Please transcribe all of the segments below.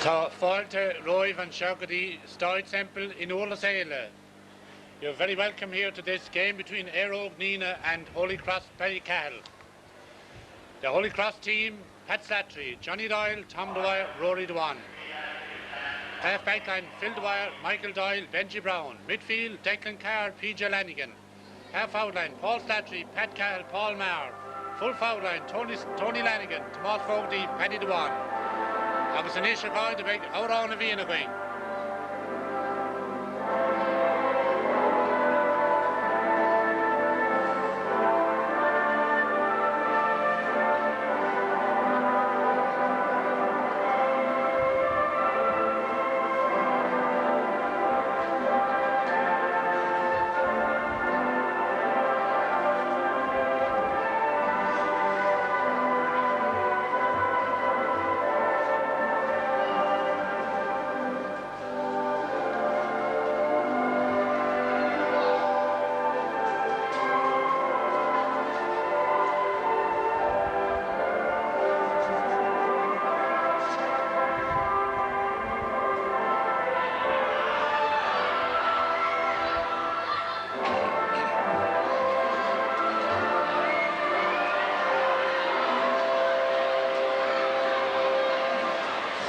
Tá fáilte roimh an seo go dtí Stáid Semple in Ualas Éile. You're very welcome here to this game between Éire Óg Nina and Holy Cross Ballycahill. The Holy Cross team, Pat Slattery, Johnny Doyle, Tom Dwyer, Rory Dewan. Half back line, Phil Dwyer, Michael Doyle, Benji Brown. Midfield, Declan Carr, PJ Lanigan. Half out line, Paul Slattery, Pat Cahill, Paul Maher. Full foul line, Tony Lanigan, Tomas Fogarty, Paddy Dewan. Agus an éisiir gáid a bheith árán a bhíon a going.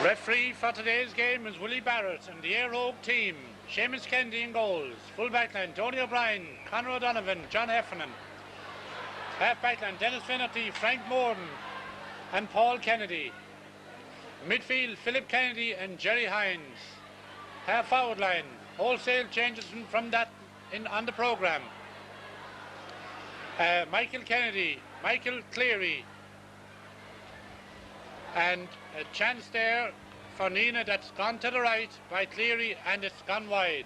Referee for today's game is Willie Barrett and the Éire Óg team. Seamus Kennedy in goals. Full backline, Tony O'Brien, Conor O'Donovan, John Heffernan. Half backline, Dennis Finnerty, Frank Morden and Paul Kennedy. Midfield, Philip Kennedy and Jerry Hines. Half forward line, wholesale changes from that on the programme. Michael Kennedy, Michael Cleary, and a chance there for Nina that's gone to the right by Cleary and it's gone wide.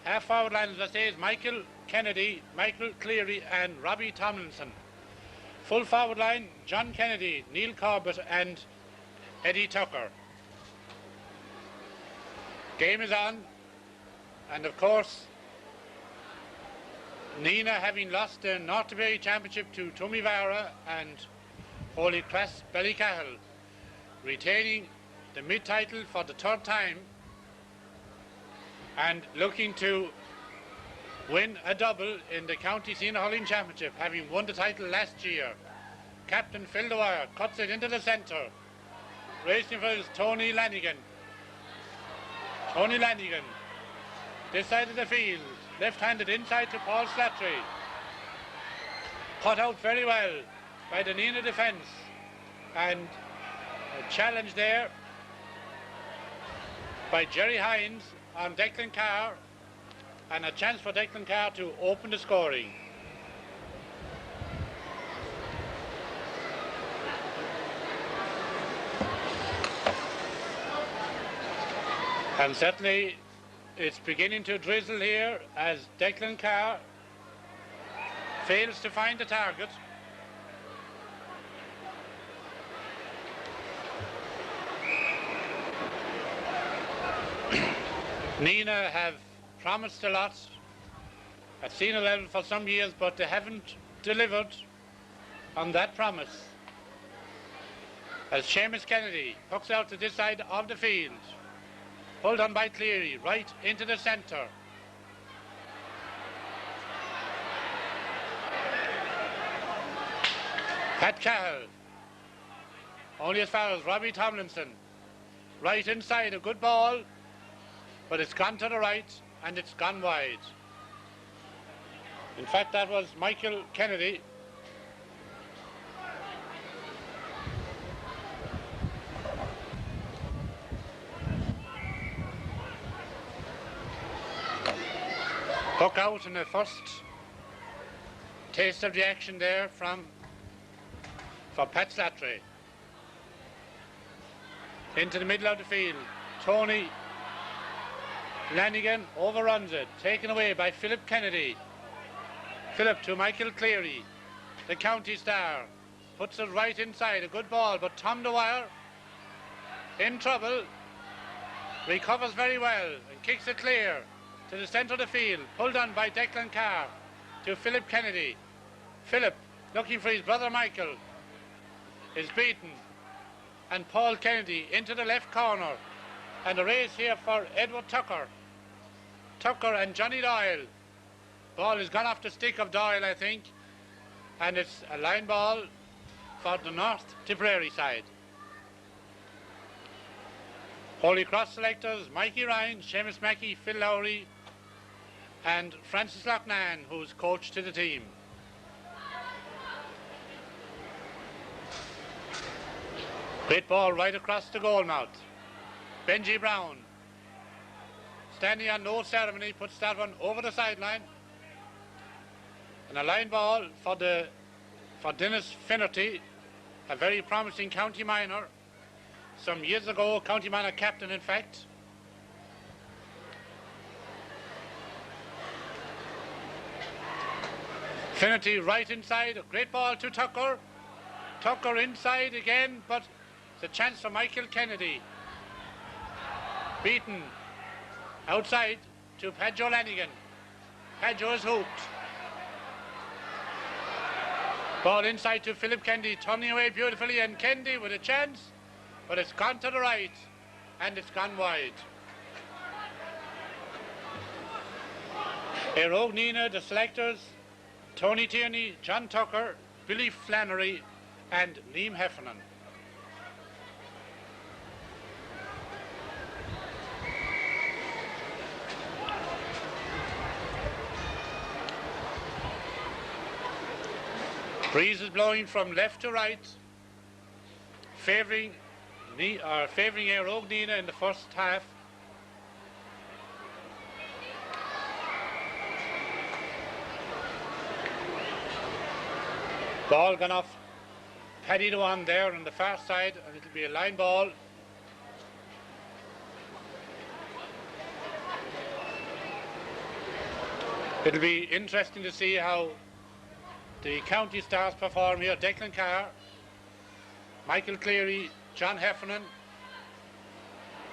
Half forward line, as I say, is Michael Kennedy, Michael Cleary and Robbie Tomlinson. Full forward line, John Kennedy, Neil Corbett and Eddie Tucker. Game is on, and of course Nina, having lost the North Derry Championship to Tumivara and Holy Cross Ballycahill, retaining the mid-title for the third time and looking to win a double in the County Senior Hurling Championship, having won the title last year. Captain Phil Dwyer cuts it into the centre. Racing for his Tony Lanigan. Tony Lanigan, this side of the field, left-handed inside to Paul Slattery. Cut out very well by the Nina defence, and a challenge there by Jerry Hines on Declan Carr, and a chance for Declan Carr to open the scoring. And certainly it's beginning to drizzle here as Declan Carr fails to find the target. Nina have promised a lot at senior level for some years, but they haven't delivered on that promise. As Seamus Kennedy hooks out to this side of the field, pulled on by Cleary, right into the centre. Pat Cahill, only as far as Robbie Tomlinson, right inside, a good ball, but it's gone to the right and it's gone wide. In fact, that was Michael Kennedy. Hook out in the first taste of the action there for Pat Slattery. Into the middle of the field, Tony Lanigan overruns it, taken away by Philip Kennedy. Philip to Michael Cleary, the county star, puts it right inside, a good ball, but Tom Dwyer in trouble, recovers very well and kicks it clear to the centre of the field, pulled on by Declan Carr to Philip Kennedy. Philip, looking for his brother Michael, is beaten, and Paul Kennedy into the left corner. And a race here for Edward Tucker. Tucker and Johnny Doyle. Ball has gone off the stick of Doyle, I think. And it's a line ball for the North Tipperary side. Holy Cross selectors, Mikey Ryan, Seamus Mackey, Phil Lowry, and Francis Loughnane, who's coach to the team. Great ball right across the goal mouth. Benji Brown, standing on no ceremony, puts that one over the sideline. And a line ball for Dennis Finnerty, a very promising county minor. Some years ago, county minor captain, in fact. Finnerty right inside, a great ball to Tucker. Tucker inside again, but it's a chance for Michael Kennedy. Beaten outside to Padjo Lanigan. Padjo is hooked. Ball inside to Philip Kennedy, turning away beautifully, and Kennedy with a chance, but it's gone to the right and it's gone wide. Éire Óg Nína, the selectors, Tony Tierney, John Tucker, Billy Flannery and Liam Heffernan. Breeze is blowing from left to right, favouring Éire Óg Nína in the first half. Ball gone off Paddy Dewan there on the far side, and it'll be a line ball. It'll be interesting to see how the county stars perform here. Declan Carr, Michael Cleary, John Heffernan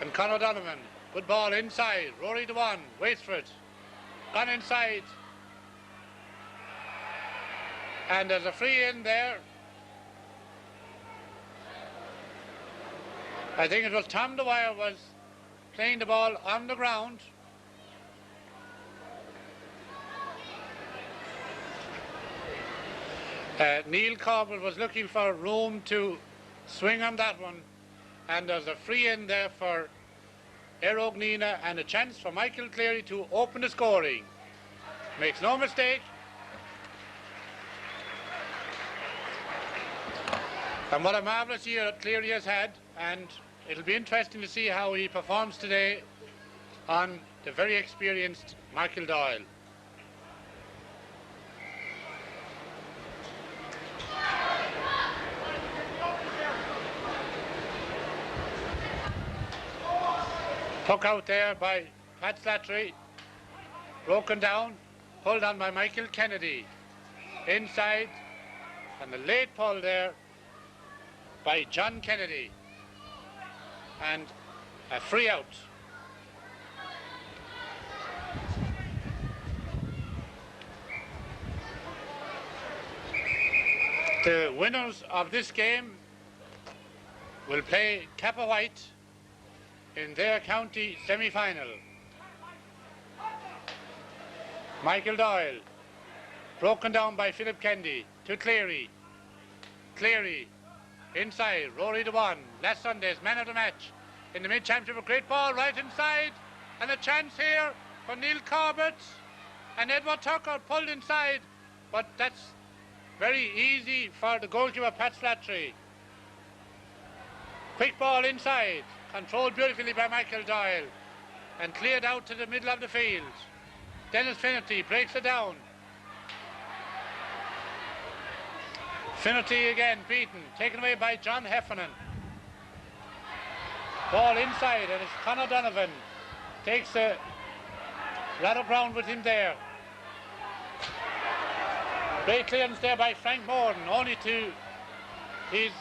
and Conor Donovan. Good ball inside, Rory Dewan waits for it, gone inside, and there's a free in there. I think it was Tom Dwyer was playing the ball on the ground. Neil Corbett was looking for room to swing on that one, and there's a free in there for Éire Óg Nína and a chance for Michael Cleary to open the scoring. Makes no mistake. And what a marvellous year Cleary has had, and it'll be interesting to see how he performs today on the very experienced Michael Doyle. Puck out there by Pat Slattery, broken down, pulled on by Michael Kennedy. Inside, and a late pull there by John Kennedy. And a free out. The winners of this game will play Kappa White in their county semi-final. Michael Doyle, broken down by Philip Kennedy to Cleary. Cleary, inside, Rory Dewan, last Sunday's man of the match in the mid-championship. A great ball right inside, and a chance here for Neil Corbett, and Edward Tucker pulled inside, but that's very easy for the goalkeeper Pat Slattery. Quick ball inside, controlled beautifully by Michael Doyle, and cleared out to the middle of the field. Dennis Finnerty breaks it down. Finnerty again beaten, taken away by John Heffernan. Ball inside, and it's Conor Donovan. Takes the ladder ground with him there. Great clearance there by Frank Morden, only to his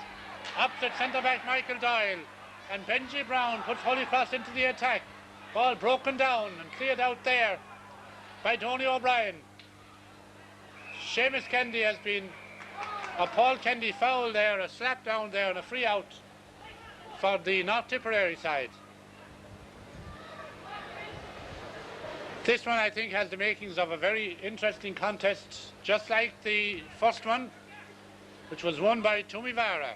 opposite centre-back Michael Doyle. And Benji Brown puts Holy Cross into the attack. Ball broken down and cleared out there by Tony O'Brien. Seamus Kennedy has been, or Paul Kennedy foul there, a slap down there and a free out for the North Tipperary side. This one, I think, has the makings of a very interesting contest, just like the first one, which was won by Tumivara.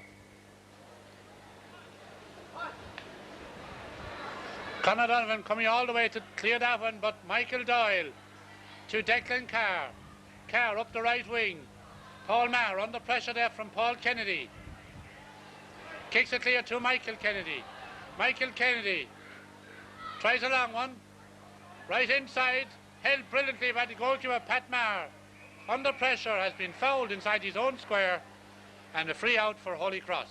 Conor Donovan coming all the way to clear that one, but Michael Doyle to Declan Carr. Carr up the right wing. Paul Maher under pressure there from Paul Kennedy. Kicks it clear to Michael Kennedy. Michael Kennedy tries a long one. Right inside, held brilliantly by the goalkeeper Pat Maher. Under pressure, has been fouled inside his own square, and a free out for Holy Cross.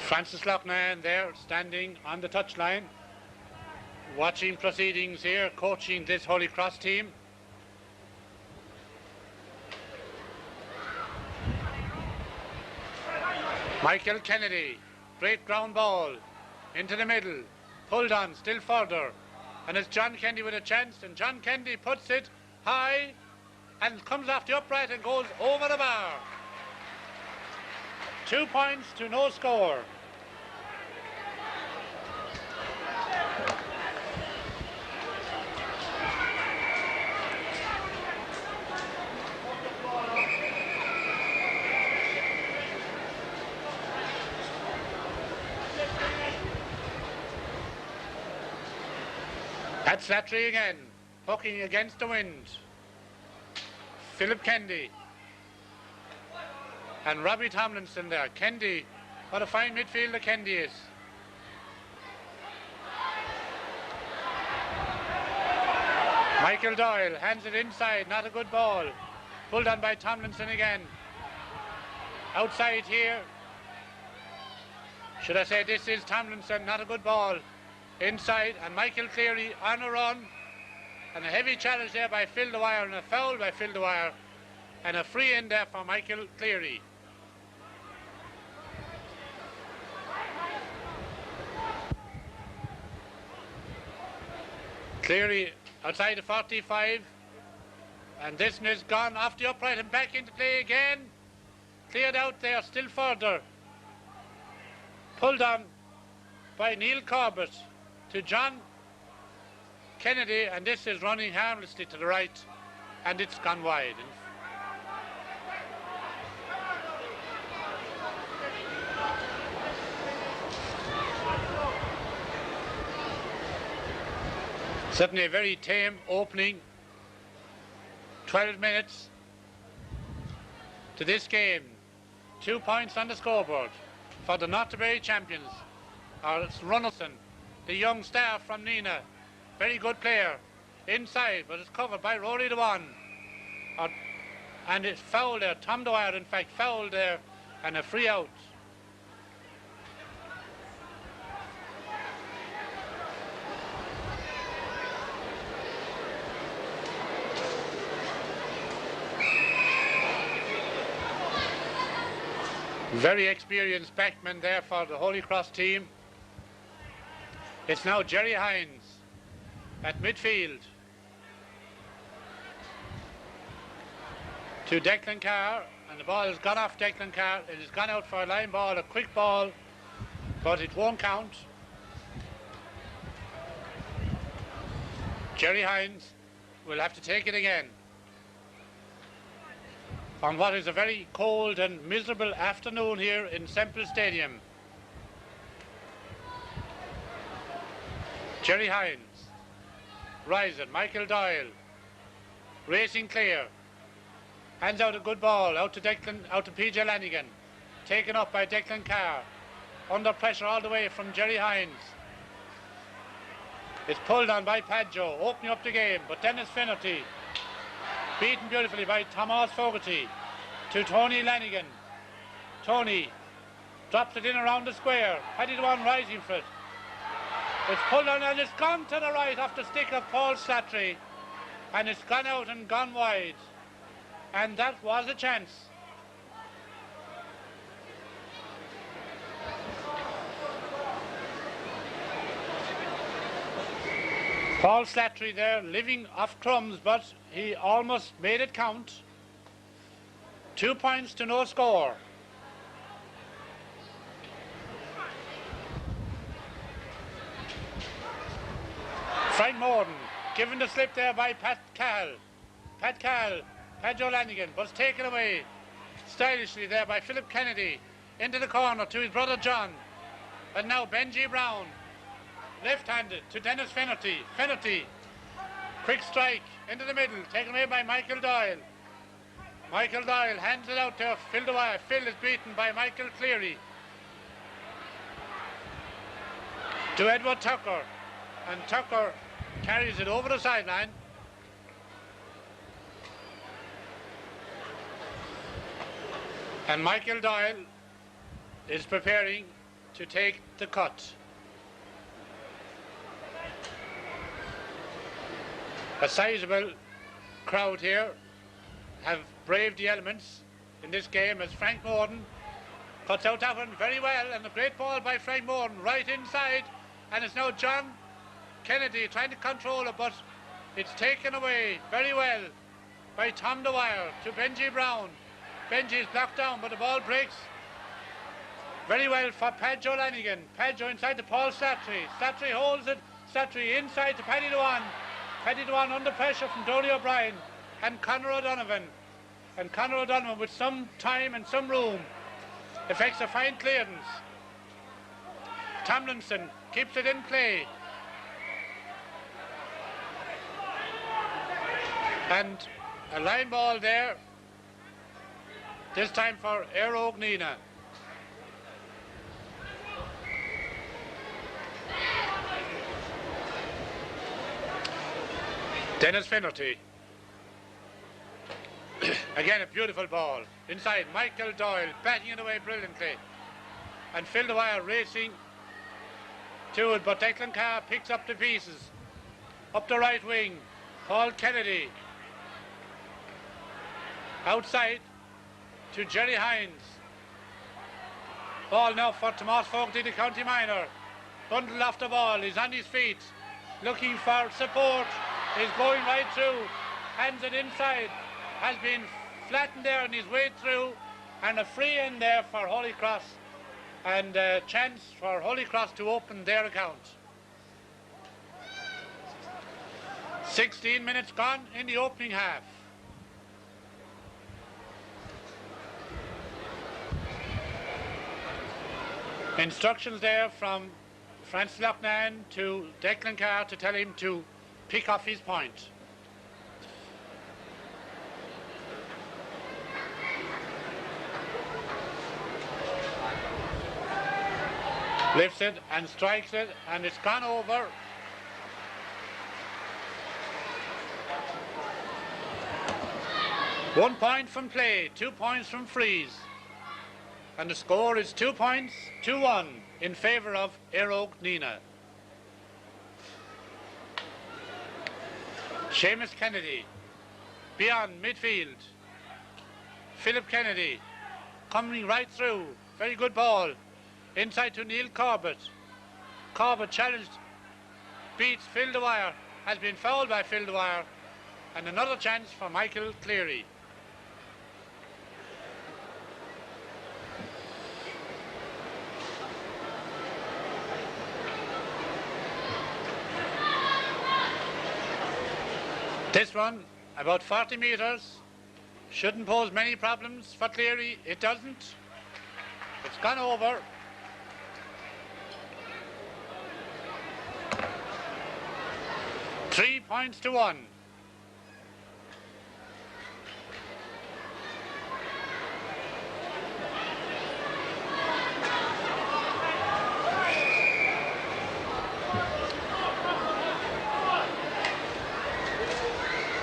Francis Loughnane there, standing on the touchline, watching proceedings here, coaching this Holy Cross team. Michael Kennedy, great ground ball, into the middle, pulled on still further, and it's John Kennedy with a chance, and John Kennedy puts it high, and comes off the upright and goes over the bar. 2 points to no score. That's Slattery again, poking against the wind. Philip Kennedy. And Robbie Tomlinson there. Kennedy, what a fine midfielder Kennedy is. Michael Doyle hands it inside, not a good ball. Pulled on by Tomlinson again. Outside here. Should I say this is Tomlinson, not a good ball. Inside, and Michael Cleary on a run, and a heavy challenge there by Phil Dwyer, and a foul by Phil Dwyer, and a free in there for Michael Cleary. Cleary outside the 45, and this one is gone off the upright and back into play again. Cleared out there still further. Pulled on by Neil Corbett to John Kennedy, and this is running harmlessly to the right, and it's gone wide. Certainly a very tame opening. 12 minutes to this game. 2 points on the scoreboard for the Nottowberry champions. It's Runnelson, the young star from Nina. Very good player. Inside, but it's covered by Rory the One. And it's fouled there. Tom Dwyer, in fact, fouled there, and a free out. Very experienced backman there for the Holy Cross team. It's now Jerry Hines at midfield to Declan Carr, and the ball has gone off Declan Carr. It has gone out for a line ball, a quick ball, but it won't count. Jerry Hines will have to take it again on what is a very cold and miserable afternoon here in Semple Stadium. Jerry Hines, rising, Michael Doyle, racing clear, hands out a good ball, out to PJ Lanigan, taken up by Declan Carr, under pressure all the way from Jerry Hines. It's pulled on by Padjo, opening up the game, but Dennis Finnerty, beaten beautifully by Thomas Fogarty, to Tony Lanigan. Tony drops it in around the square, Paddy the One rising for it. It's pulled on and it's gone to the right off the stick of Paul Slattery, and it's gone out and gone wide, and that was a chance. Paul Slattery there, living off crumbs, but he almost made it count. 2 points to no score. Frank Morden, given the slip there by Pat Cahill. Paddy O'Lanigan, but it's taken away stylishly there by Philip Kennedy. Into the corner to his brother John. And now Benji Brown, left-handed to Dennis Fennerty. Quick strike into the middle, taken away by Michael Doyle. Michael Doyle hands it out to Phil Dwyer. Phil is beaten by Michael Cleary. To Edward Tucker. And Tucker carries it over the sideline. And Michael Doyle is preparing to take the cut. A sizable crowd here have braved the elements in this game as Frank Morden cuts out that one very well, and a great ball by Frank Morden right inside, and it's now John Kennedy trying to control it, but it's taken away very well by Tom Dwyer to Benji Brown. Benji is blocked down, but the ball breaks very well for Paddy O'Lanigan. Paddy inside to Paul Slattery. Slattery holds it. Slattery inside to Paddy Dewan. Paddy Dewan under pressure from Donny O'Brien and Conor O'Donovan. And Conor O'Donovan with some time and some room effects a fine clearance. Tomlinson keeps it in play. And a line ball there, this time for Éire Óg Nína. Dennis Finnerty. Again, a beautiful ball. Inside, Michael Doyle batting it away brilliantly. And Phil Dwyer racing to it, but Declan Carr picks up the pieces. Up the right wing, Paul Kennedy. Outside to Jerry Hines. Ball now for Tomas Fogarty, the county minor. Bundled off the ball, he's on his feet, looking for support. He's going right through, hands it inside, has been flattened there on his way through, and a free in there for Holy Cross, and a chance for Holy Cross to open their account. 16 minutes gone in the opening half. Instructions there from Francis Loughnane to Declan Carr to tell him to pick off his point. Lifts it and strikes it, and it's gone over. One point from play, 2 points from freeze. And the score is 2 points, 2-1 in favour of Éire Óg Nína. Seamus Kennedy, beyond midfield. Philip Kennedy, coming right through, very good ball. Inside to Neil Corbett. Corbett challenged, beats Phil Dwyer, has been fouled by Phil Dwyer, and another chance for Michael Cleary. This one, about 40 metres, shouldn't pose many problems for Cleary. It doesn't. It's gone over. Three points to 1.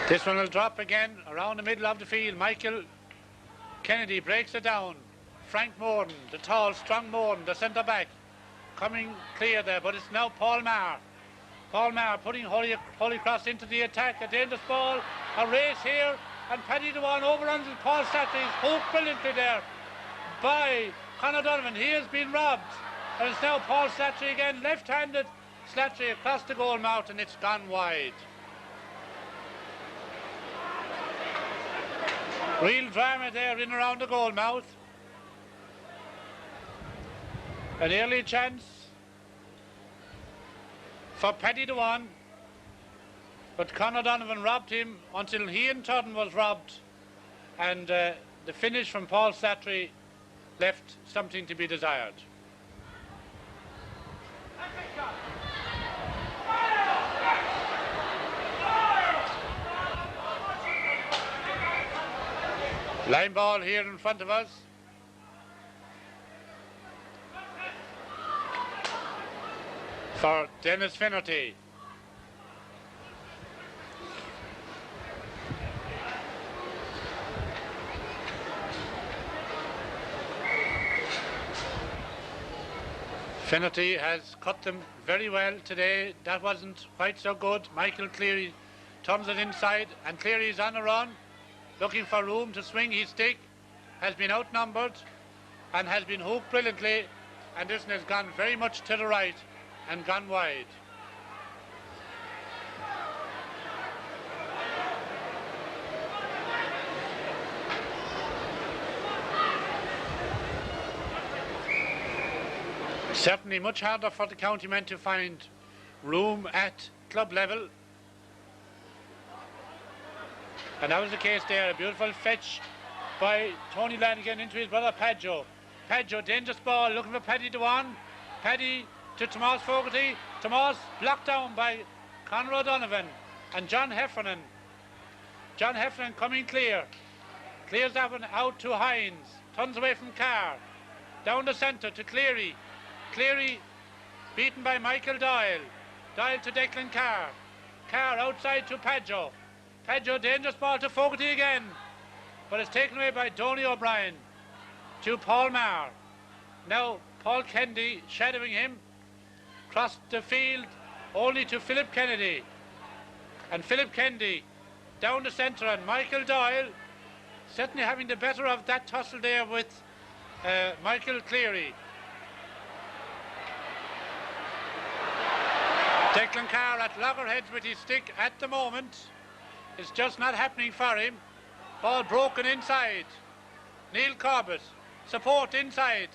This one will drop again around the middle of the field. Michael Kennedy breaks it down. Frank Morden, the tall, strong Morden, the centre back, coming clear there, but it's now Paul Maher. Paul Maher putting Holy Cross into the attack. A dangerous ball, a race here, and Paddy Dewan overruns Paul Slattery. He's hooked brilliantly there by Conor Donovan. He has been robbed. And it's now Paul Slattery again, left-handed Slattery across the goal mouth, and it's gone wide. Real drama there in around the goal mouth. An early chance for Paddy Dewan, but Conor Donovan robbed him until Ian Tudden was robbed, and the finish from Paul Slattery left something to be desired. Line ball here in front of us. For Dennis Finnerty. Finnerty has cut them very well today. That wasn't quite so good. Michael Cleary turns it inside, and Cleary's on a run, looking for room to swing his stick, has been outnumbered and has been hooked brilliantly, and this one has gone very much to the right and gone wide. Certainly much harder for the county men to find room at club level. And that was the case there. A beautiful fetch by Tony Lanigan into his brother Padjo. Padjo, dangerous ball, looking for Paddy Dewan. Paddy to Tomas Fogarty. Tomas blocked down by Conor O'Donovan and John Heffernan. John Heffernan coming clear. Clears that one out to Hines. Turns away from Carr. Down the centre to Cleary. Cleary beaten by Michael Doyle. Doyle to Declan Carr. Carr outside to Padjo. Padjo, dangerous ball to Fogarty again, but it's taken away by Donny O'Brien to Paul Maher. Now Paul Kennedy shadowing him, crossed the field only to Philip Kennedy, and Philip Kennedy down the centre, and Michael Doyle certainly having the better of that tussle there with Michael Cleary. Declan Carr at loggerheads with his stick at the moment. It's just not happening for him. Ball broken inside. Neil Corbett, support inside.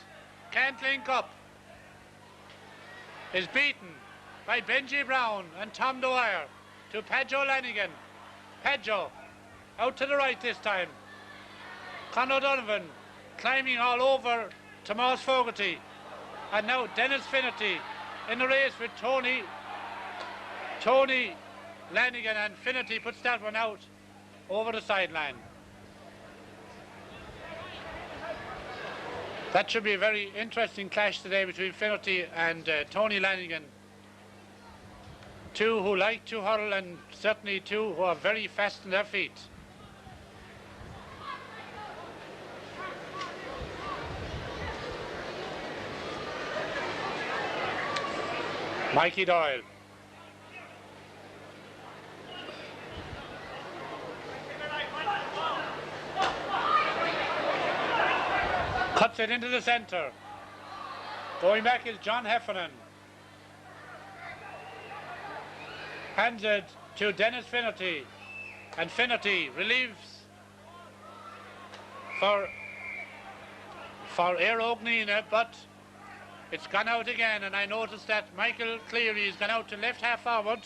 Can't link up. Is beaten by Benji Brown and Tom Dwyer to Padjo Lanigan. Padjo out to the right this time. Conor Donovan climbing all over Tomas Fogarty. And now Dennis Finnerty in the race with Tony Lanigan, and Finnerty puts that one out over the sideline. That should be a very interesting clash today between Finnerty and Tony Lanigan. Two who like to hurl, and certainly two who are very fast on their feet. Mikey Doyle. Cuts it into the centre. Going back is John Heffernan. Hands it to Dennis Finnerty. And Finnerty relieves for Éire Óg Nína, but it's gone out again, and I noticed that Michael Cleary has gone out to left half forward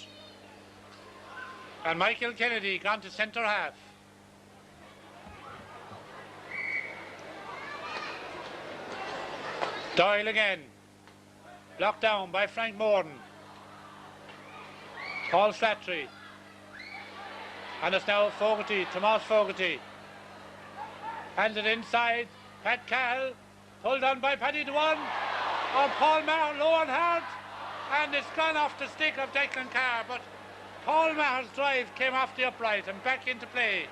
and Michael Kennedy gone to centre half. Doyle again, blocked down by Frank Morden. Paul Slattery, and it's now Fogarty, Tomas Fogarty. Hands it inside, Pat Cahill, pulled on by Paddy Dewan. Oh, Paul Maher low and hard, and it's gone off the stick of Declan Carr, but Paul Maher's drive came off the upright and back into play.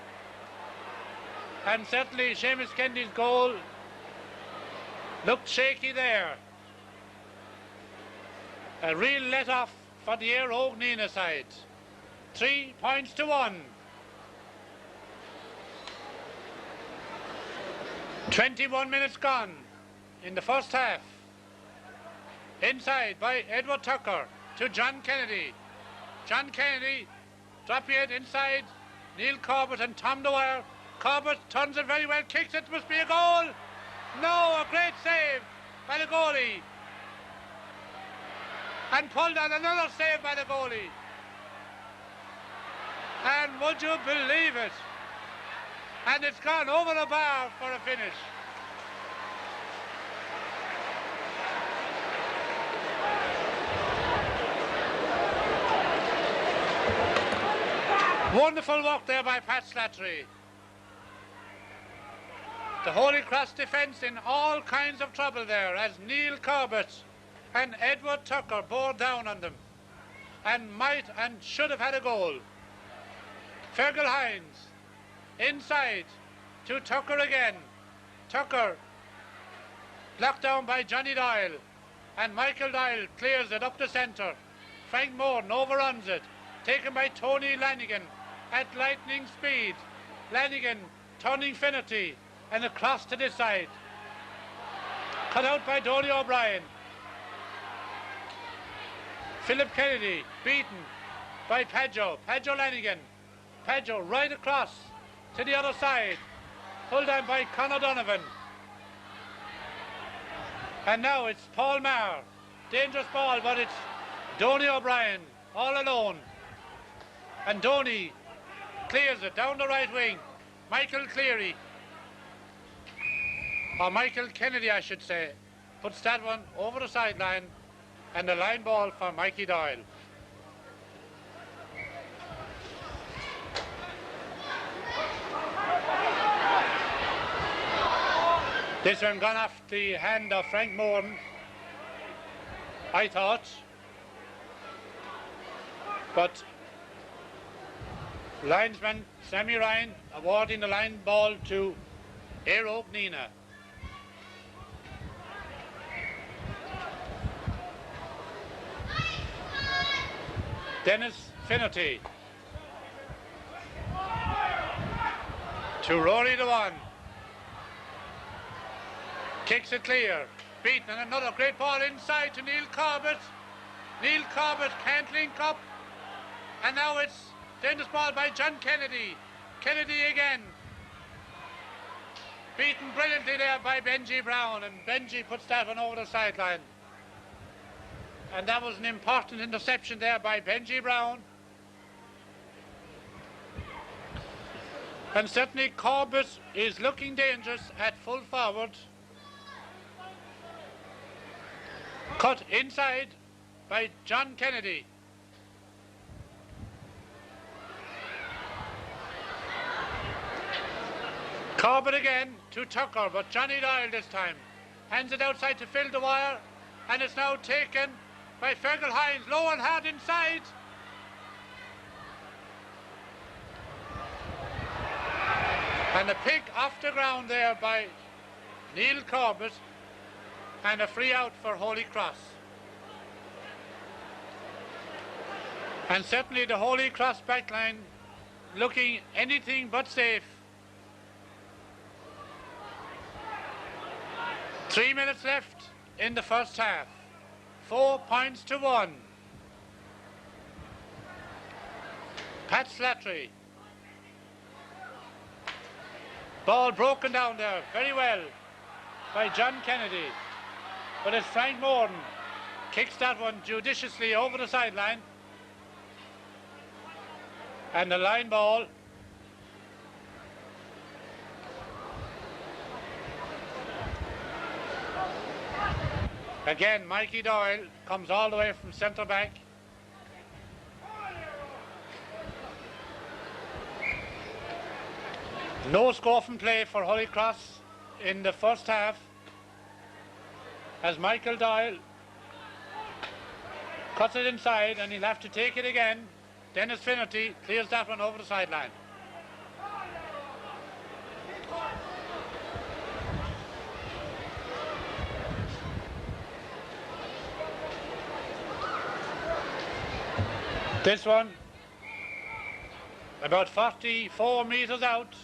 And certainly Seamus Kennedy's goal looked shaky there. A real let-off for the Éire Óg Nína side. 3 points to 1. 21 minutes gone in the first half. Inside by Edward Tucker. to John Kennedy. John Kennedy, drop it inside. Neil Corbett and Tom Dwyer. Corbett turns it very well, kicks it, must be a goal. No, a great save by the goalie. And pulled on, another save by the goalie. And would you believe it? And it's gone over the bar for a finish. Wonderful work there by Pat Slattery. The Holy Cross defence in all kinds of trouble there as Neil Corbett and Edward Tucker bore down on them and might and should have had a goal. Fergal Hines inside to Tucker again. Tucker blocked down by Johnny Doyle and Michael Doyle clears it up the centre. Frank Morton overruns it, taken by Tony Lanigan at lightning speed. Lanigan turning Finnerty and across to this side. Cut out by Donny O'Brien. Philip Kennedy beaten by Padjo. Padjo Lanigan. Padjo right across to the other side. Pulled down by Conor Donovan. And now it's Paul Maher. Dangerous ball, but it's Donny O'Brien all alone. And Donny clears it down the right wing. Michael Cleary, or Michael Kennedy I should say, puts that one over the sideline and the line ball for Mikey Doyle. This one gone off the hand of Frank Morton, I thought, but linesman Sammy Ryan awarding the line ball to Éire Óg Nína. Dennis Finnerty to Rory Dewan. Kicks it clear. Beaten, and another great ball inside to Neil Corbett. Neil Corbett can't link up. And now it's dangerous ball by John Kennedy. Kennedy again. Beaten brilliantly there by Benji Brown, and Benji puts that one over the sideline. And that was an important interception there by Benji Brown. And certainly Corbett is looking dangerous at full forward. Cut inside by John Kennedy. Corbett again to Tucker, but Johnny Doyle this time. Hands it outside to Phil Dwyer, and it's now taken by Fergal Hines, low and hard inside. And a pick off the ground there by Neil Corbett, and a free out for Holy Cross. And certainly the Holy Cross backline looking anything but safe. 3 minutes left in the first half. 4 points to 1. Pat Slattery. Ball broken down there very well by John Kennedy. But it's Frank Morton. Kicks that one judiciously over the sideline. And the line ball. Again, Mikey Doyle comes all the way from centre back. No score from play for Holy Cross in the first half, as Michael Doyle cuts it inside, and he'll have to take it again. Dennis Finnerty clears that one over the sideline. This one, about 44 metres out.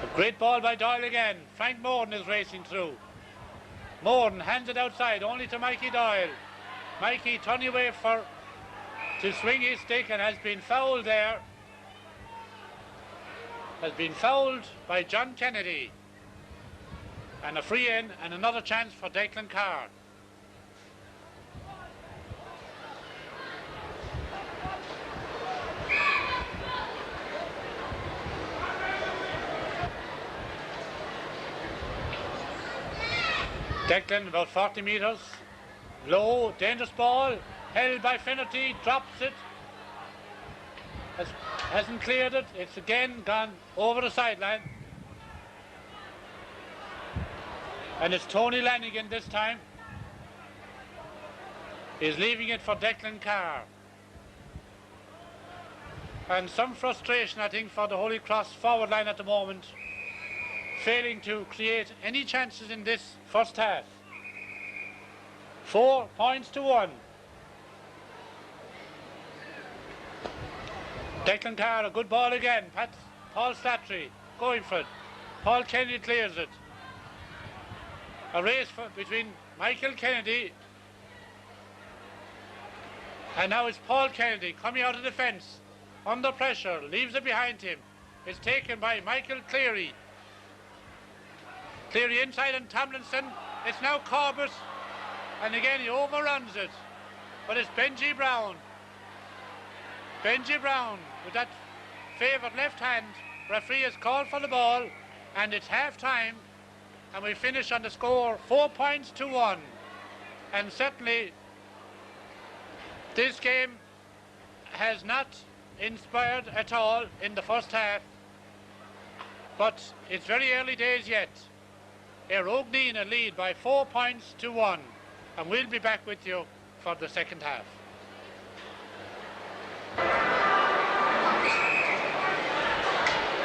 A great ball by Doyle again. Frank Morton is racing through. Morden hands it outside, only to Mikey Doyle. Mikey turning away to swing his stick and has been fouled there. Has been fouled by John Kennedy. And a free in and another chance for Declan Carr. Declan about 40 metres, low, dangerous ball, held by Finnerty, drops it, hasn't cleared it, it's again gone over the sideline. And it's Tony Lanigan this time. He's leaving it for Declan Carr. And some frustration, I think, for the Holy Cross forward line at the moment, failing to create any chances in this first half. 4 points to 1. Declan Carr, a good ball again. Paul Slattery going for it. Paul Kennedy clears it. A race between Michael Kennedy and now it's Paul Kennedy coming out of defence. Under pressure, leaves it behind him. It's taken by Michael Cleary. Cleary inside and Tomlinson. It's now Corbett. And again he overruns it. But it's Benji Brown. Benji Brown with that favoured left hand. Referee has called for the ball. And it's half time. And we finish on the score 4 points to 1. And certainly this game has not inspired at all in the first half. But it's very early days yet. Éire Óg Nína lead by 4 points to 1. And we'll be back with you for the second half.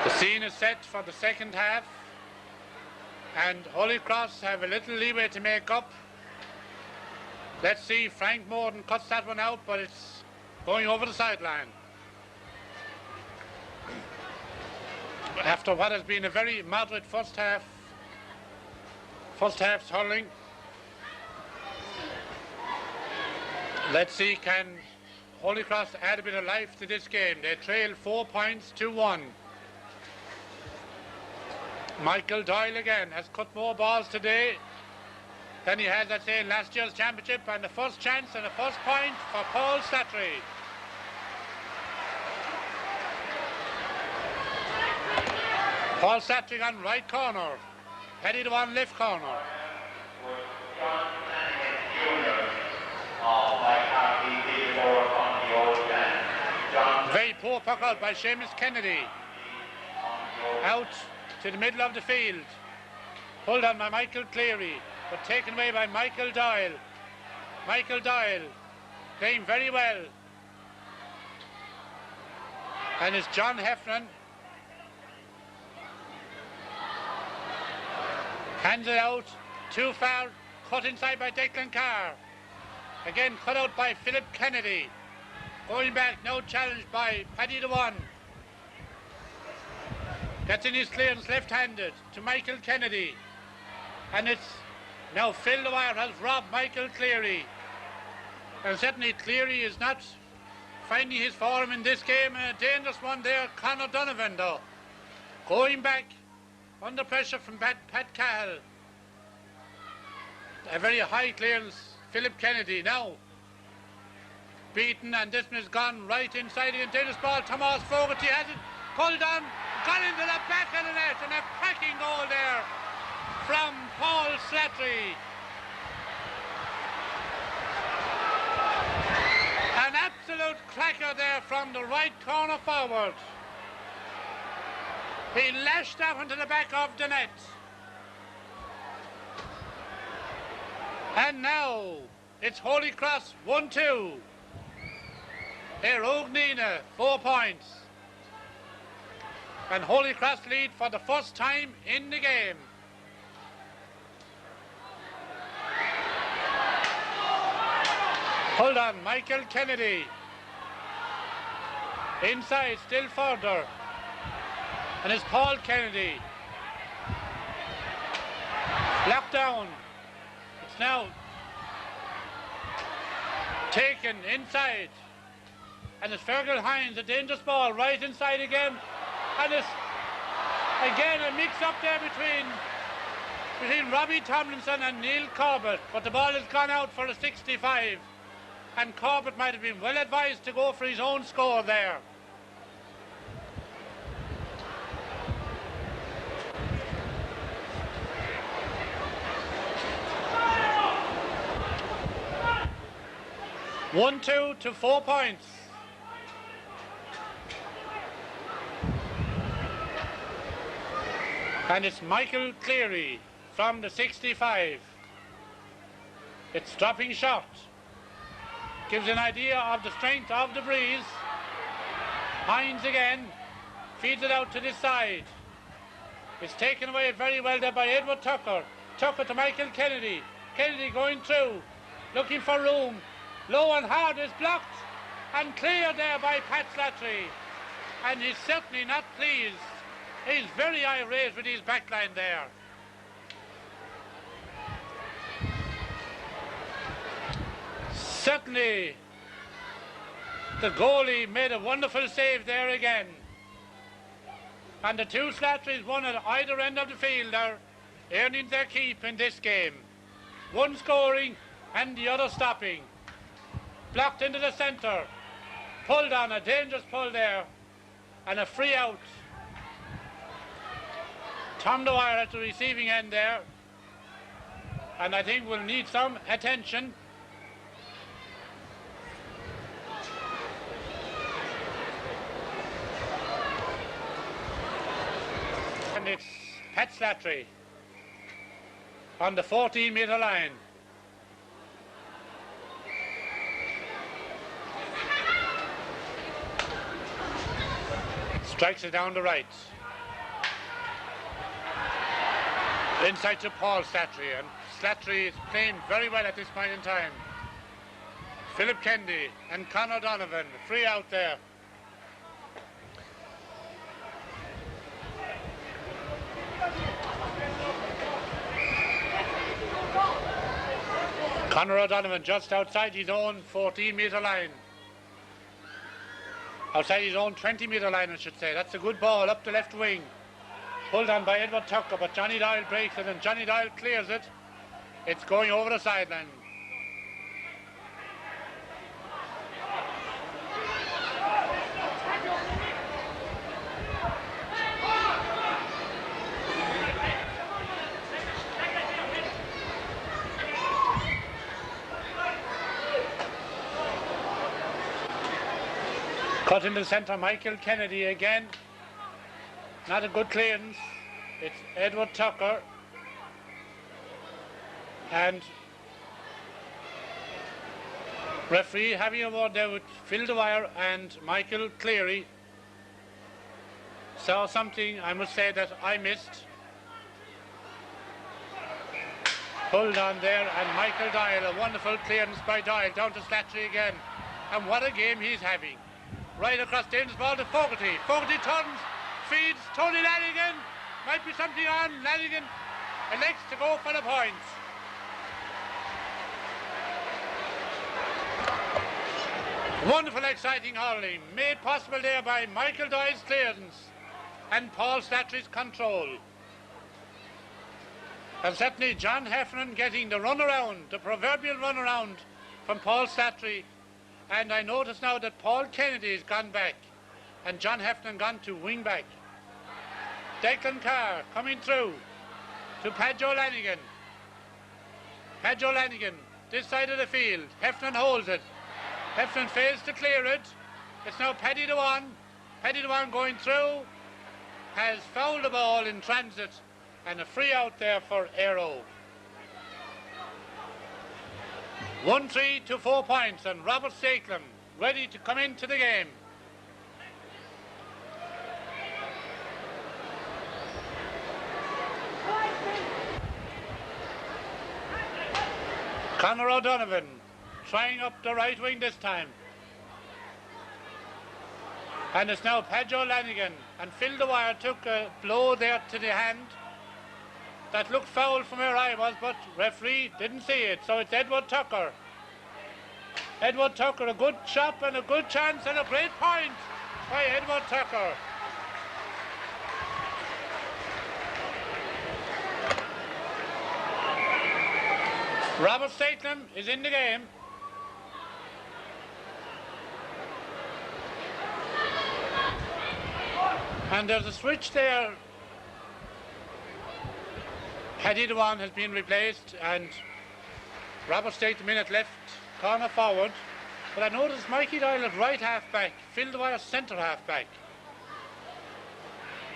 The scene is set for the second half. And Holy Cross have a little leeway to make up. Let's see, Frank Morden cuts that one out, but it's going over the sideline. After what has been a very moderate first half's hurling. Let's see, can Holy Cross add a bit of life to this game? They trail 4 points to 1. Michael Doyle again has cut more balls today than he has, I'd say, in last year's championship. And the first chance and the first point for Paul Slattery. Paul Slattery on right corner. Paddy the one left corner. Very poor puck out by Seamus Kennedy. Out to the middle of the field. Pulled on by Michael Cleary, but taken away by Michael Doyle. Michael Doyle playing very well. And it's John Heffernan. Hands it out, too far, cut inside by Declan Carr. Again cut out by Philip Kennedy. Going back, no challenge by Paddy the one. Gets in his clearance left-handed to Michael Kennedy. And it's now Phil Dwyer has robbed Michael Cleary. And certainly Cleary is not finding his form in this game. A dangerous one there, Conor Donovan though. Going back under pressure from Pat Cahill. A very high clearance, Philip Kennedy now. Beaten, and this one has gone right inside the dangerous ball. Tomas Fogarty has it pulled on, gone into the back of the net, and a cracking goal there from Paul Slattery. An absolute cracker there from the right corner forward. He lashed out into the back of the net. And now it's Holy Cross 1-2. Éire Óg Nína 4 points. And Holy Cross lead for the first time in the game. Hold on, Michael Kennedy. Inside, still further. And it's Paul Kennedy. Locked down. it's now taken inside. And it's Fergal Hines, a dangerous ball, right inside again. And it's again a mix-up there between Robbie Tomlinson and Neil Corbett. But the ball has gone out for a 65. And Corbett might have been well advised to go for his own score there. One, 2 to 4 points. And it's Michael Cleary from the 65. It's dropping short. Gives an idea of the strength of the breeze. Hines again. Feeds it out to this side. It's taken away very well there by Edward Tucker. Tucker to Michael Kennedy. Kennedy going through. Looking for room. Low and hard is blocked. And cleared there by Pat Slattery. And he's certainly not pleased. He's very irate with his backline there. Certainly, the goalie made a wonderful save there again. And the two Slatterys, one at either end of the field, are earning their keep in this game. One scoring and the other stopping. Blocked into the centre. Pulled on, a dangerous pull there. And a free out. Tom Dwyer at the receiving end there. And I think we'll need some attention. And it's Pat Slattery on the 14-metre line. Strikes it down the right. Inside to Paul Slattery, and Slattery is playing very well at this point in time. Philip Kennedy and Conor Donovan, free out there. Conor O'Donovan just outside his own 14-metre line. Outside his own 20-metre line, I should say. That's a good ball up the left wing. Pulled on by Edward Tucker, but Johnny Doyle breaks it and Johnny Doyle clears it. It's going over the sideline. Cut in the centre, Michael Kennedy again. Not a good clearance. It's Edward Tucker. And referee having a word there with Phil Dwyer and Michael Cleary. Saw something, I must say, that I missed. Pulled on there, and Michael Doyle, a wonderful clearance by Doyle, down to Slattery again. And what a game he's having. Right across dangerous ball to Fogarty. Fogarty turns, feeds Tony Lanigan. Might be something on. Lanigan elects to go for the points. Wonderful, exciting hurling, made possible there by Michael Doyle's clearance and Paul Slattery's control. And certainly John Heffernan getting the runaround, the proverbial runaround from Paul Slattery. And I notice now that Paul Kennedy has gone back and John Heffernan gone to wing back. Declan Carr coming through to Padjo Lanigan. Padjo Lanigan, this side of the field. Heffernan holds it. Heffernan fails to clear it. It's now Paddy Dewan. Paddy Dewan going through, has fouled the ball in transit, and a free out there for Aero. 1-3 to 4 points, and Robert Stakelum ready to come into the game. Conor O'Donovan trying up the right wing this time. And it's now Padjo Lanigan, and Phil Dwyer took a blow there to the hand. that looked foul from where I was, but referee didn't see it, so it's Edward Tucker. Edward Tucker, a good shot and a good chance and a great point by Edward Tucker. Robert Statham is in the game. And there's a switch there. Paddy Dewan has been replaced and Robert Statham in at left corner forward. But I noticed Mikey Doyle at right half back, Phil Dwyer at centre half back.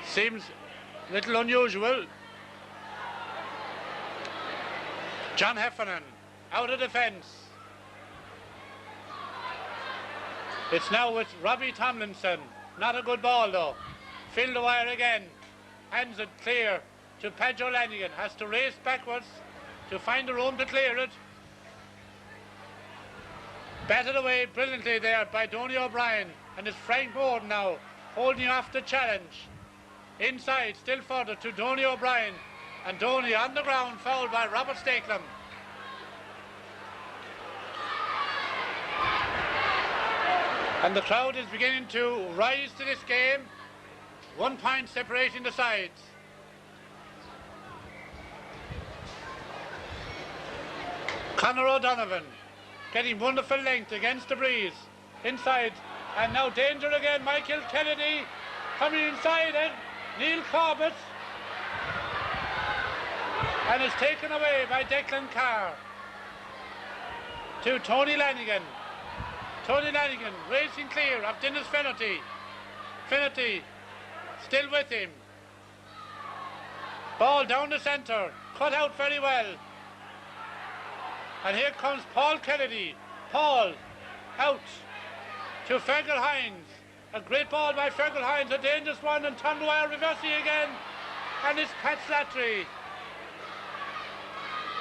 Seems a little unusual. John Heffernan out of defence. It's now with Robbie Tomlinson. Not a good ball though. Phil Dwyer again. Hands it clear to Paddy Lanigan. Has to race backwards to find the room to clear it. Batted away brilliantly there by Donny O'Brien. And it's Frank Borden now holding off the challenge. Inside, still further to Donny O'Brien. And Donny on the ground, fouled by Robert Statham. And the crowd is beginning to rise to this game. 1 point separating the sides. Conor O'Donovan getting wonderful length against the breeze. Inside, and now danger again. Michael Kennedy coming inside, and Neil Corbett. And is taken away by Declan Carr to Tony Lanigan. Tony Lanigan racing clear of Dennis Finnerty. Finnerty still with him. Ball down the centre, cut out very well. And here comes Paul Kennedy. Paul out to Fergal Hines. A great ball by Fergal Hines, a dangerous one, and Tom Dwyer reversing again. And it's Pat Slattery.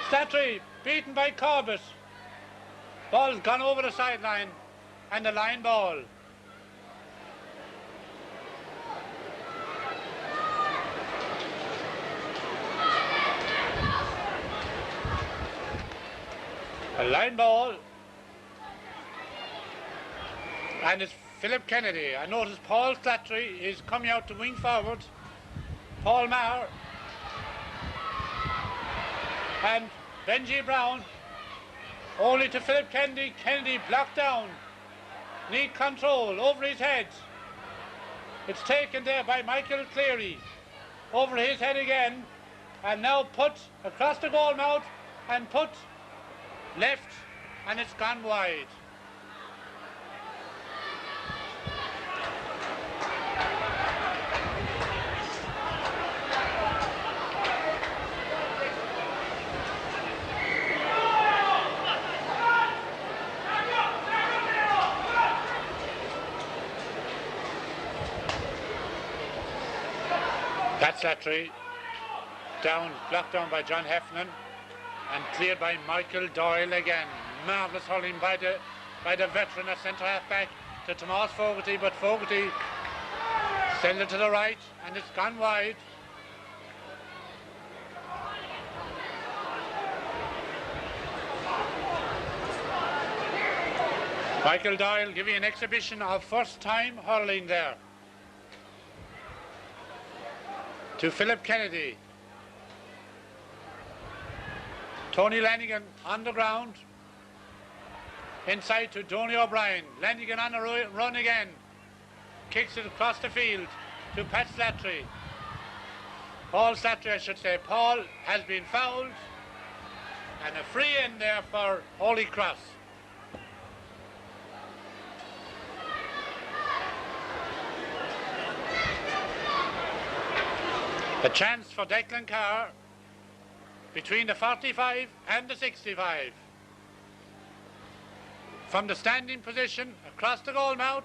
Slattery beaten by Corbett. Ball's gone over the sideline and the line ball. A line ball. And it's Philip Kennedy. I notice Paul Slattery is coming out to wing forward. Paul Maher and Benji Brown only to Philip Kennedy. Kennedy blocked down. Neat control over his head. It's taken there by Michael Cleary. Over his head again. And now put across the goal mouth and put left, and it's gone wide. Pat Slattery down, blocked down by John Heffernan and cleared by Michael Doyle again. Marvellous hurling by the veteran at centre half back to Tomas Fogarty, but Fogarty sent it to the right and it's gone wide. Michael Doyle giving an exhibition of first time hurling there. To Philip Kennedy. Tony Lanigan on the ground. Inside to Donny O'Brien. Lanigan on a run again. Kicks it across the field to Pat Slattery. Paul Slattery, I should say. Paul has been fouled. And a free in there for Holy Cross. A chance for Declan Carr between the 45 and the 65. From the standing position across the goal mouth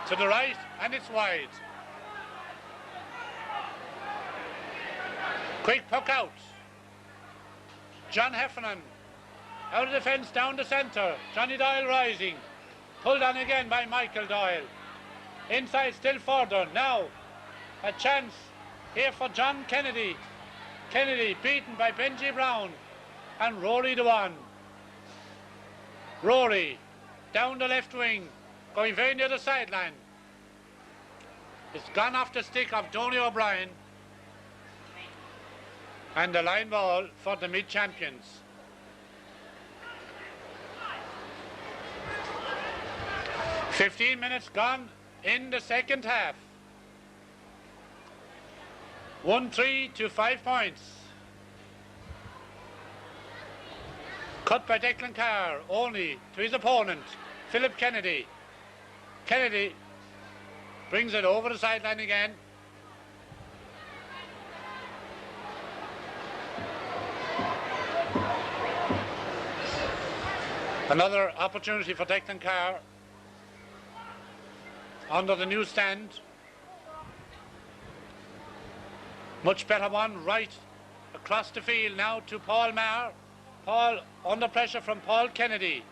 to the right, and it's wide. Quick puck out. John Heffernan out of defence down the centre. Johnny Doyle rising. Pulled on again by Michael Doyle. Inside still further. Now a chance here for John Kennedy. Kennedy beaten by Benji Brown and Rory Dewan. Rory down the left wing, going very near the sideline. It's gone off the stick of Donny O'Brien. And the line ball for the mid-champions. .15 gone in the second half. 1-3 to 5 points. Cut by Declan Carr, only to his opponent, Philip Kennedy. Kennedy brings it over the sideline again. Another opportunity for Declan Carr under the new stand. Much better one right across the field now to Paul Maher. Paul under pressure from Paul Kennedy.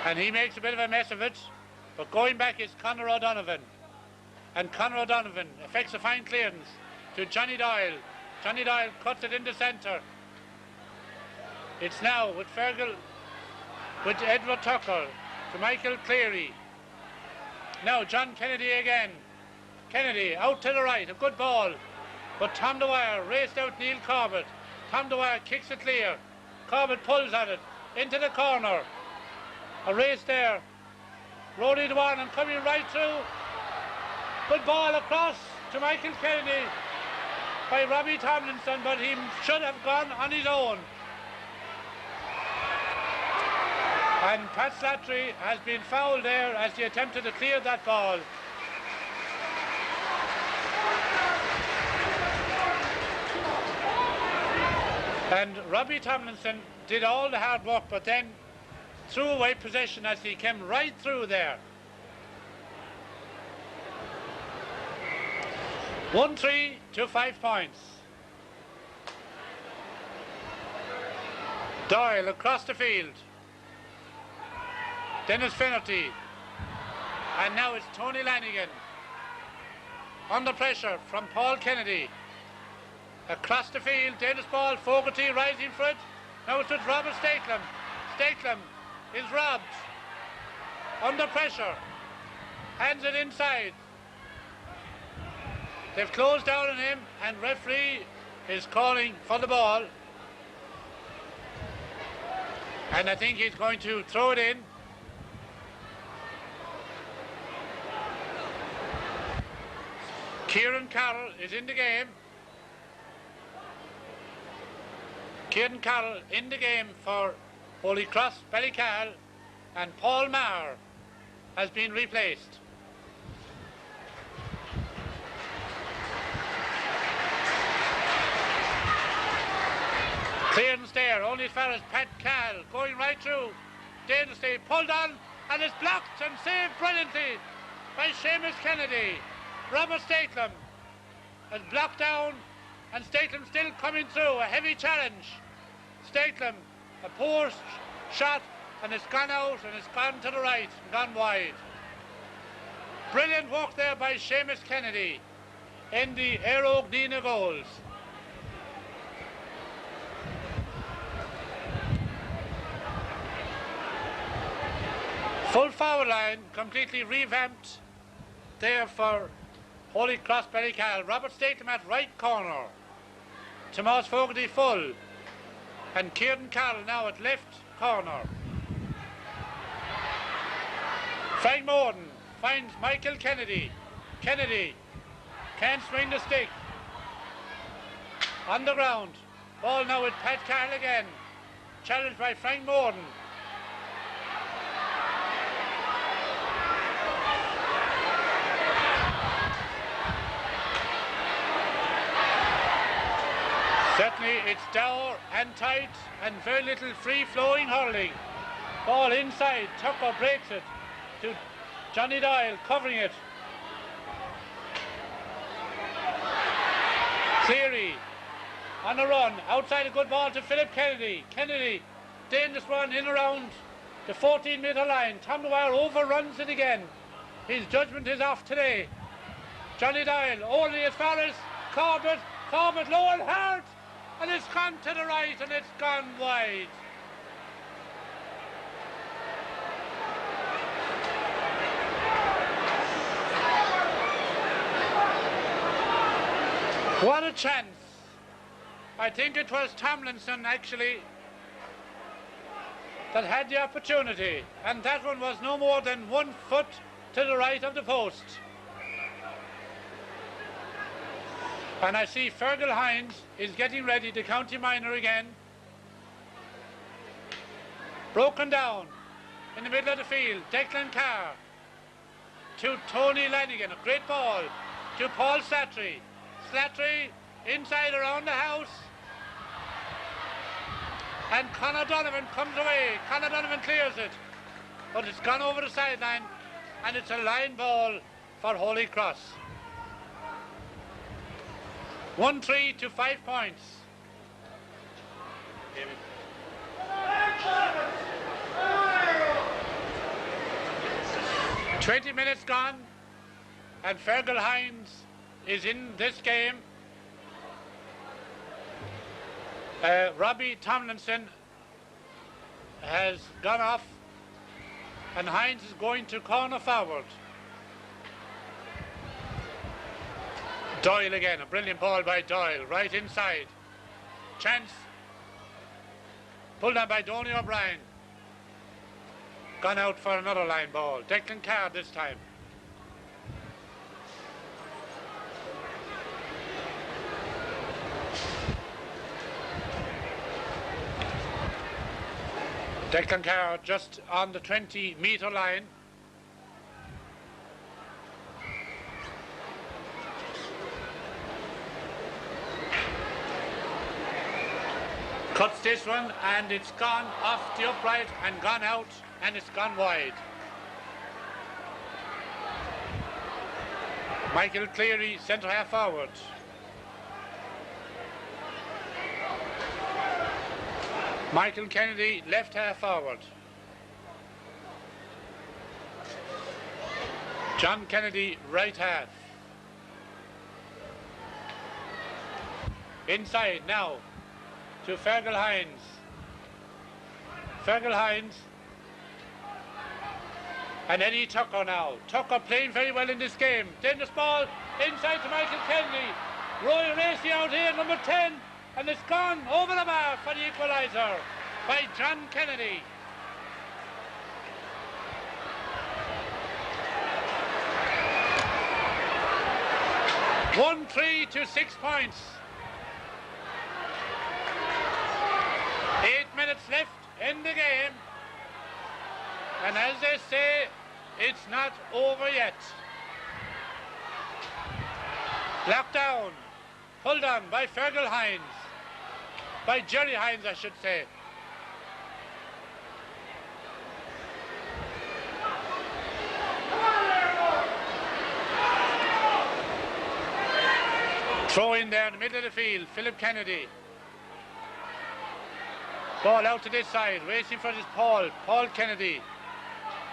And he makes a bit of a mess of it. But going back is Conor O'Donovan. And Conor O'Donovan effects a fine clearance to Johnny Doyle. Johnny Doyle cuts it into centre. It's now with Fergal, with Edward Tucker to Michael Cleary. Now John Kennedy again. Kennedy out to the right, a good ball. But Tom Dwyer raced out Neil Corbett. Tom Dwyer kicks it clear. Corbett pulls at it into the corner. A race there. Rory Dewan and coming right through. Good ball across to Michael Kennedy by Robbie Tomlinson, but he should have gone on his own. And Pat Slattery has been fouled there as he attempted to clear that ball. And Robbie Tomlinson did all the hard work, but then threw away possession as he came right through there. 1-3 to 5 points. Doyle across the field. Dennis Finnerty. And now it's Tony Lanigan. Under pressure from Paul Kennedy. Across the field, Dennis Ball, Fogarty rising for it. Now it's with Robert Stakelum. Stakelum is robbed. Under pressure. Hands it inside. They've closed down on him and referee is calling for the ball. And I think he's going to throw it in. Kieran Carroll is in the game. Kieran Carroll in the game for Holy Cross Ballycahill, and Paul Maher has been replaced. Clearance there, only as far as Pat Cahill, going right through. Dangerously pulled on, and it's blocked and saved brilliantly by Seamus Kennedy. Robert Stakelum has blocked down, and Stakelum still coming through, a heavy challenge. Stakelum, a poor shot, and it's gone out, and it's gone to the right, and gone wide. Brilliant work there by Seamus Kennedy in the Éire Óg Nína goals. Full forward line, completely revamped there for Holy Cross Ballycahill. Robert Stakelum at right corner. Tomas Fogarty full. And Kieran Carroll now at left corner. Frank Morden finds Michael Kennedy. Kennedy can't swing the stick. On the ground. Ball now with Pat Carroll again. Challenged by Frank Morden. Certainly it's dour and tight and very little free-flowing hurling. Ball inside, Tucker breaks it to Johnny Doyle, covering it. Cleary on a run, outside a good ball to Philip Kennedy. Kennedy, dangerous run in around the 14-metre line. Tom Dwyer overruns it again. His judgment is off today. Johnny Doyle only as far as Corbett low and hard, and it's gone to the right and it's gone wide. What a chance. I think it was Tomlinson actually that had the opportunity, and that one was no more than 1 foot to the right of the post. And I see Fergal Hines is getting ready, the county minor again. Broken down in the middle of the field, Declan Carr to Tony Lanigan, a great ball to Paul Slattery. Slattery inside around the house, and Conor Donovan comes away. Conor Donovan clears it, but it's gone over the sideline, and it's a line ball for Holy Cross. 1-3 to 5 points. 20 minutes gone, and Fergal Hines is in this game. Robbie Tomlinson has gone off, and Hines is going to corner forward. Doyle again, a brilliant ball by Doyle, right inside. Chance, pulled on by Donny O'Brien. Gone out for another line ball. Declan Carr this time. Declan Carr just on the 20-metre line. Cuts this one, and it's gone off the upright and gone out, and it's gone wide. Michael Cleary, centre half forward. Michael Kennedy, left half forward. John Kennedy, right half. Inside now to Fergal Hines. Fergal Hines and Eddie Tucker now. Tucker playing very well in this game. Dangerous ball inside to Michael Kennedy. Roy racing out here, number 10. And it's gone over the bar for the equaliser by John Kennedy. One 3 to 6 points. 8 minutes left in the game. And as they say, it's not over yet. Locked down. Pulled on by Fergal Hines. By Jerry Hines, I should say. Throw in there in the middle of the field, Philip Kennedy. Ball out to this side, racing for this Paul Kennedy.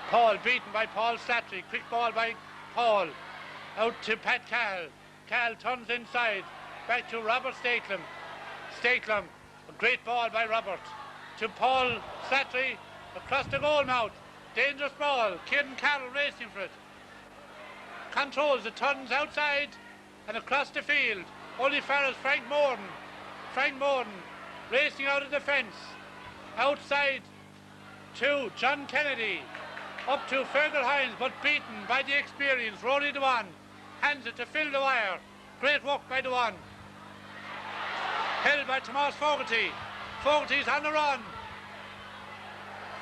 Paul beaten by Paul Slattery. Quick ball by Paul. Out to Pat Cahill. Cahill turns inside. Back to Robert Stakelum. Stakelum, a great ball by Robert. To Paul Slattery, across the goal mouth. Dangerous ball. Kieran Carroll racing for it. Controls, it turns outside and across the field. Only Farrell's Frank Morden. Frank Morden racing out of the fence. Outside to John Kennedy. Up to Fergal Hines, but beaten by the experience. Rory Dewan hands it to Phil Dwyer. Great work by Dewan. Held by Tomas Fogarty. Fogarty's on the run.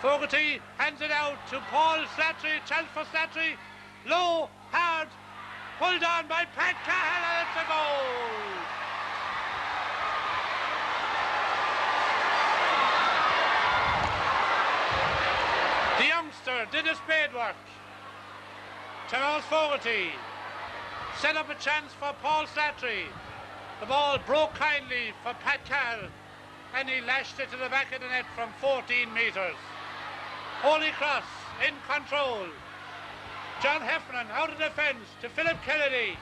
Fogarty hands it out to Paul Slattery. Chance for Slattery. Low, hard. Pulled on by Pat Cahill, and it's a goal. The youngster did a spade work. Tomas Fogarty set up a chance for Paul Slattery. The ball broke kindly for Pat Cahill, and he lashed it to the back of the net from 14 metres. Holy Cross in control. John Heffernan out of defence to Philip Kennedy.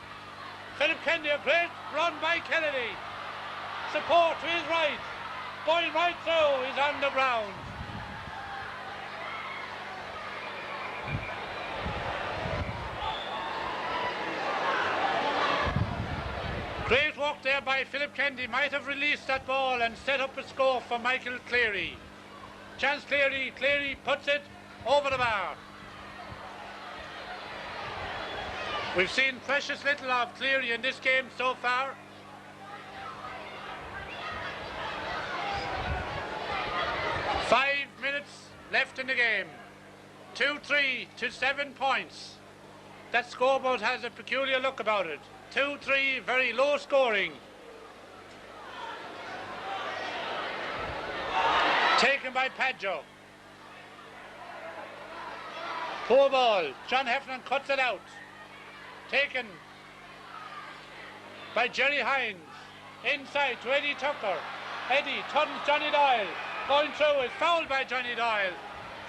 Philip Kennedy, a great run by Kennedy. Support to his right. Going right through, he's on the ground. Great work there by Philip Kennedy. Might have released that ball and set up a score for Michael Cleary. Chance Cleary, Cleary puts it over the bar. We've seen precious little of Cleary in this game so far. Five minutes left in the game. 2-3 to 7 points. That scoreboard has a peculiar look about it. 2-3, very low scoring. Taken by Padjo. Poor ball. John Heffernan cuts it out. Taken by Jerry Hines. Inside to Eddie Tucker. Eddie turns Johnny Doyle. Going through is fouled by Johnny Doyle.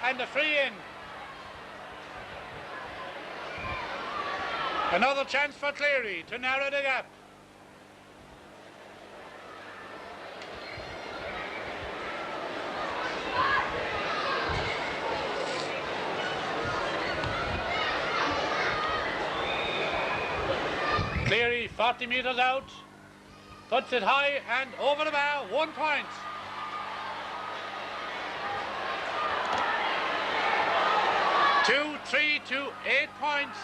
And the free in. Another chance for Cleary to narrow the gap. Cleary 40 metres out, puts it high and over the bar, 1 point. Two, 3 to 8 points,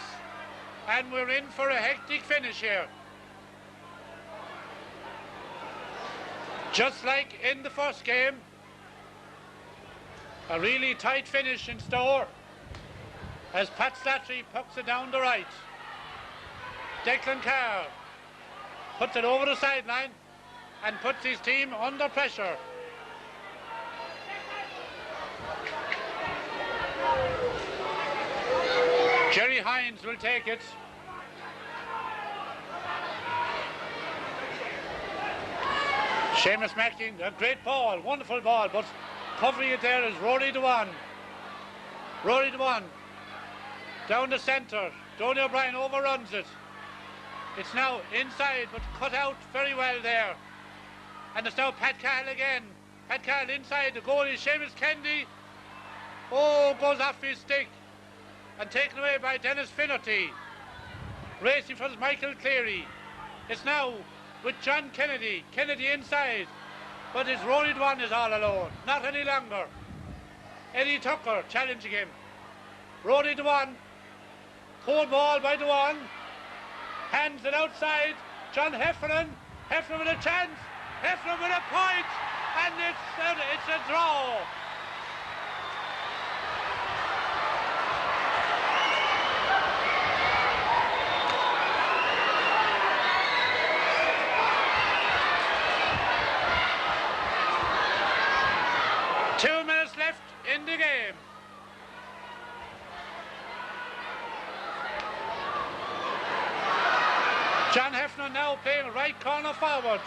and we're in for a hectic finish here. Just like in the first game, a really tight finish in store as Pat Slattery pucks it down the right. Declan Carr puts it over the sideline and puts his team under pressure. Jerry Hines will take it. Seamus Mackin, a great ball, wonderful ball, but covering it there is Rory Dewan. Rory Dewan down the centre. Donny O'Brien overruns it. It's now inside, but cut out very well there. And it's now Pat Cahill again. Pat Cahill inside, the goalie Seamus Kennedy. Oh, goes off his stick. And taken away by Dennis Finnerty. Racing for Michael Cleary. It's now with John Kennedy. Kennedy inside. But his Rory Dewan is all alone. Not any longer. Eddie Tucker challenging him. Rory Dewan. Poor ball by Dewan. Hands it outside. John Heffernan. Heffernan with a chance. Heffernan with a point. And it's a draw. In the game. John Heffernan now playing right corner forward.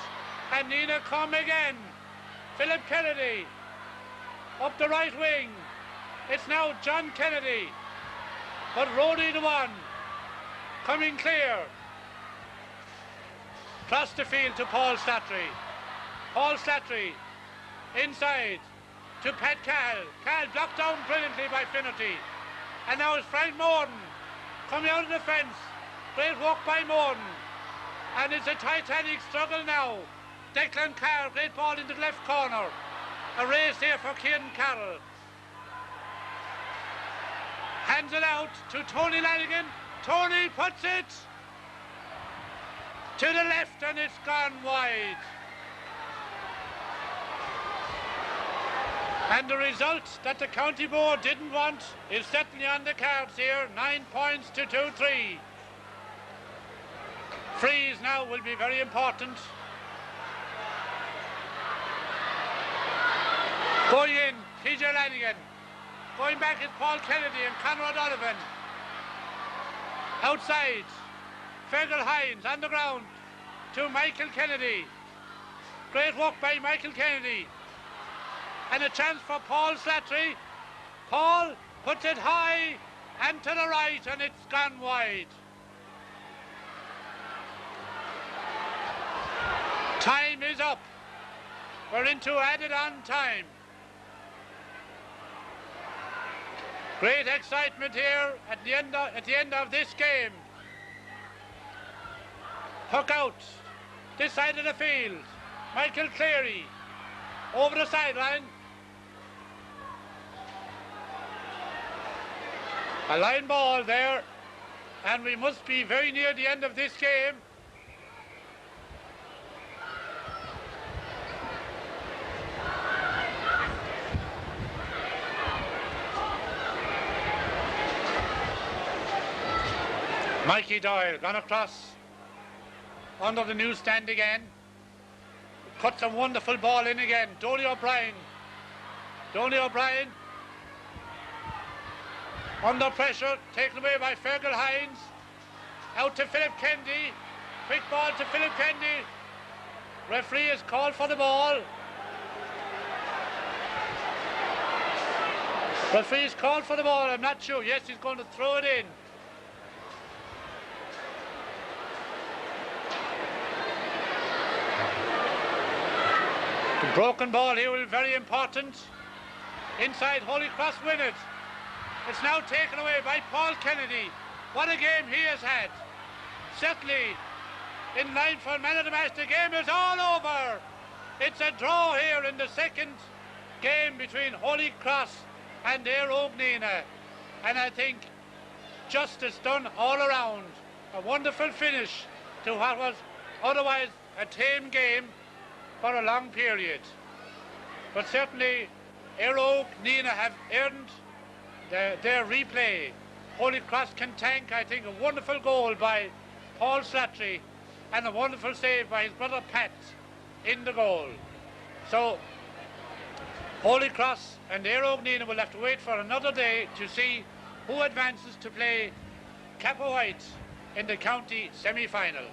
And Nina come again. Philip Kennedy up the right wing. It's now John Kennedy. But Rory Dewan coming clear. Across the field to Paul Slattery. Paul Slattery inside. To Pat Cahill. Cahill blocked down brilliantly by Finnerty. And now it's Frank Morden coming out of the fence. Great work by Morden. And it's a titanic struggle now. Declan Carr, great ball into the left corner. A race here for Kieran Carroll. Hands it out to Tony Lanigan. Tony puts it to the left and it's gone wide. And the result that the county board didn't want is certainly on the cards here. 9 points to 2-3. Freeze now will be very important. Going in, PJ Lanigan. Going back is Paul Kennedy and Conrad O'Donovan. Outside, Fergal Hines on the ground to Michael Kennedy. Great work by Michael Kennedy. And a chance for Paul Slattery. Paul puts it high and to the right and it's gone wide. We're into added on time. Great excitement here at the end of this game. Puck out, this side of the field. Michael Cleary over the sideline. A line ball there, and we must be very near the end of this game. Mikey Doyle gone across under the newsstand again. Cuts a wonderful ball in again. Donny O'Brien. Under pressure, taken away by Fergal Hines. Out to Philip Kennedy. Quick ball to Philip Kennedy. Referee has called for the ball. Referee's called for the ball, I'm not sure. Yes, he's going to throw it in. The broken ball here will be very important. Inside, Holy Cross win it. It's now taken away by Paul Kennedy. What a game he has had. Certainly in line for man of the match. The game is all over. It's a draw here in the second game between Holy Cross and Éire Óg Nína. And I think justice done all around. A wonderful finish to what was otherwise a tame game for a long period. But certainly Éire Óg Nína have earned their replay. Holy Cross can thank, I think, a wonderful goal by Paul Slattery and a wonderful save by his brother Pat in the goal. So Holy Cross and Éire Óg Nína will have to wait for another day to see who advances to play Cappawhite in the county semi-final.